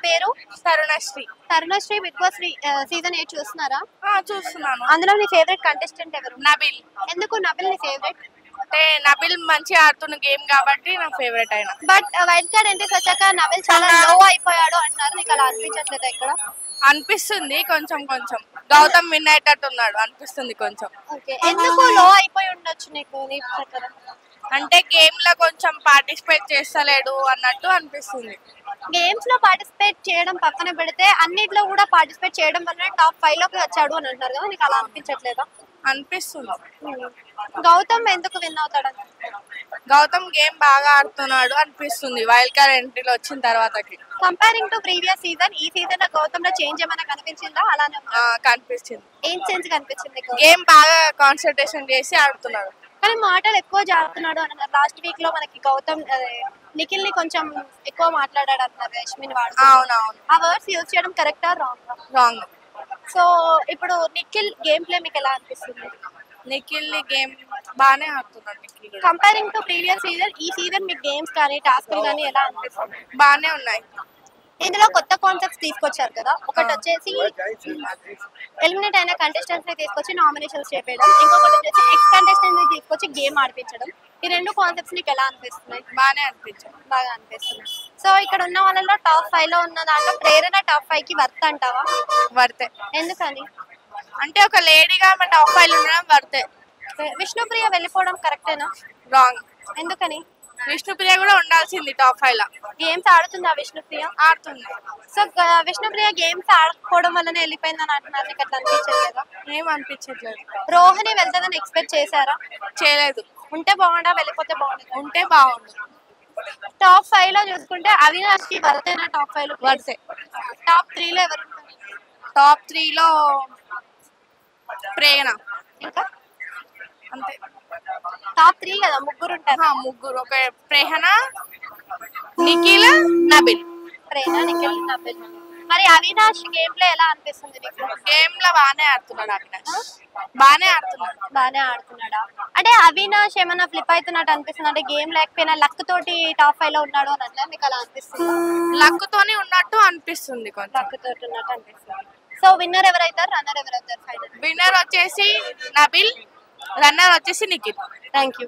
పేరు Tarunasri. Tarunasri. Big boss season 8 చూస్తున్నారా? చూస్తున్నాను. అందులో నీ ఫేవరెట్ కంటెస్టెంట్ ఎవరు? నబిల్. ఎందుకు నబిల్ నీ ఫేవరెట్? అంటే నబిల్ మంచిగా ఆడుతున్న గేమ్ కాబట్టి నా ఫేవరెట్ అయినా. బట్ వైల్డ్ కార్డ్ ఎంట్రీస్ వచ్చాక నబిల్ చాలా లో అయిపోయాడు అంటున్నారు. నీకు అలా అనిపించట్లేదా ఇక్కడ? అనిపిస్తుంది కొంచెం కొంచెం. గౌతమ్ విన్ అయ్యేటట్టు ఉన్నాడు అనిపిస్తుంది కొంచెం. ఎందుకు లో అయిపోయి ఉండొచ్చు నీకు నీ ప్రకారం? అంటే గేమ్ లో కొంచెం పార్టిసిపేట్ చేస్తలేడు అన్నట్టు అనిపిస్తుంది. గేమ్స్ లో పార్టిసిపేట్ చేయడం పక్కన పెడితే అన్నిట్లో కూడా పార్టిసిపేట్ చేయడం వల్ల టాప్ 5 లోకి వచ్చాడు అని అంటారు కదా, నీకు అలా అనిపించట్లేదా? అనిపిస్తుంది. గౌతమ్ ఎందుకు విన్ అవుతాడు? గౌతమ్ గేమ్ బాగా ఆడుతున్నాడు అనిపిస్తుంది వైల్డ్ కార్డ్ ఎంట్రీలో వచ్చిన తర్వాతకి. కంపేరింగ్ టు ప్రీవియస్ సీజన్, ఈ సీజన్ లో గౌతమ్ లో చేంజ్ ఏమైనా కనిపించిందా? అలానే కనిపించింది. ఏం చేంజ్ కనిపించింది? గేమ్ బాగా కాన్సన్ట్రేషన్ చేసి ఆడుతున్నాడు. కానీ మాటలు ఎక్కువ జారుతున్నాడు అని అన్నారు. లాస్ట్ వీక్ లో మనకి గౌతమ్ నిఖిల్ ని కొంచెం ఎక్కువ మాట్లాడాడు అన్నారు యశ్మిన్ వాడు. అవునవును. ఆ వర్డ్స్ యూజ్ చేయడం కరెక్టా రాంగ్? సో ఇప్పుడు నిఖిల్ గేమ్ ప్లే మీకు ఎలా అనిపిస్తుంది? నిఖిల్ గేమ్ బాగానే ఆడుతున్నాడు. Nikhil comparing to previous season, ఈ సీజన్ మీకు గేమ్స్ కానీ టాస్క్లు కానీ ఎలా అనిపిస్తుంది? బాగానే ఉన్నాయి. ఇందులో కొత్త కాన్సెప్ట్స్ తీసుకొచ్చారు కదా. ఒకటి వచ్చేసి ఎలిమినేట్ అయిన కంటెస్టెంట్స్ ని తీసుకొచ్చి నామినేషన్స్ చేపేయడం, ఇంకొకటి వచ్చేసి ఎక్స్ కంటెస్టెంట్ ని తీసుకొచ్చి గేమ్ ఆడిపించడం. ఈ రెండు కాన్సెప్ట్స్ నీకు ఎలా అనిపిస్తున్నాయి? బాగా అనిపిస్తున్నాయి. సో ఇక్కడ ఉన్న వాళ్ళలో టాప్ 5 లో ఉన్న దాంట్లో ప్రేరణ టాప్ 5 కి వర్త్ అంటావా? వర్తే. ఎందుకని? అంటే ఒక లేడీగా మన టాప్ 5 లో ఉండడం వర్తే. విష్ణుప్రియ వెళ్ళిపోవడం కరెక్టేనా? రాంగ్. ఎందుకని? విష్ణుప్రియ కూడా ఉండాల్సింది టాప్ 5 లో. గేమ్స్ ఆడుతుందా విష్ణుప్రియ? ఆడుతుంది. సో విష్ణుప్రియ గేమ్స్ ఆడకపోవడం వల్లనే వెళ్ళిపోయిందని అంటున్నారు. నీకు అట్లా అనిపించలేదా? ఏం అనిపించట్లేదు. రోహిణి వెళ్తుందని ఎక్స్పెక్ట్ చేశారా? చేయలేదు. ఉంటే బాగుండా, వెళ్ళిపోతే బాగుండదు? ఉంటే బాగుండు. టాప్ 5 లో చూసుకుంటే అవినాష్ కి వర్తేనా? టాప్ 5 లో వర్తే. టాప్ 3 లో ఎవరు? టాప్ 3 లో ప్రేరణ. ఇంకా అంతే. టాప్ 3 కదా, ముగ్గురు ఉంటారు. ముగ్గురు. ఒక ప్రేరణ, నిఖిల్, నబిల్. ప్రేరణ, నిఖిల్, నబిల్. మరి అవినాష్ గేమ్ ప్లే ఎలా అనిపిస్తుంది నీకు? గేమ్ లో బాగానే ఆడుతున్నాడు అవినాష్. బాగానే ఆడుతున్నాడా? అంటే అవినాష్ ఏమైనా ఫ్లిప్ అవుతున్నట్టు అనిపిస్తుంది? అంటే గేమ్ లేకపోయినా లక్ తోటి టాప్ 5 లో ఉన్నాడు అని అంటే మీకు అలా అనిపిస్తుంది? లక్ తోని ఉన్నట్టు అనిపిస్తుంది. లక్ తోటి ఉన్నట్టు అనిపిస్తుంది. సో విన్నర్ ఎవరైతారు, రన్నర్ ఎవరైతారు? విన్నర్ వచ్చేసి నబిల్, రన్నర్ వచ్చేసి నిఖిల్. Thank you.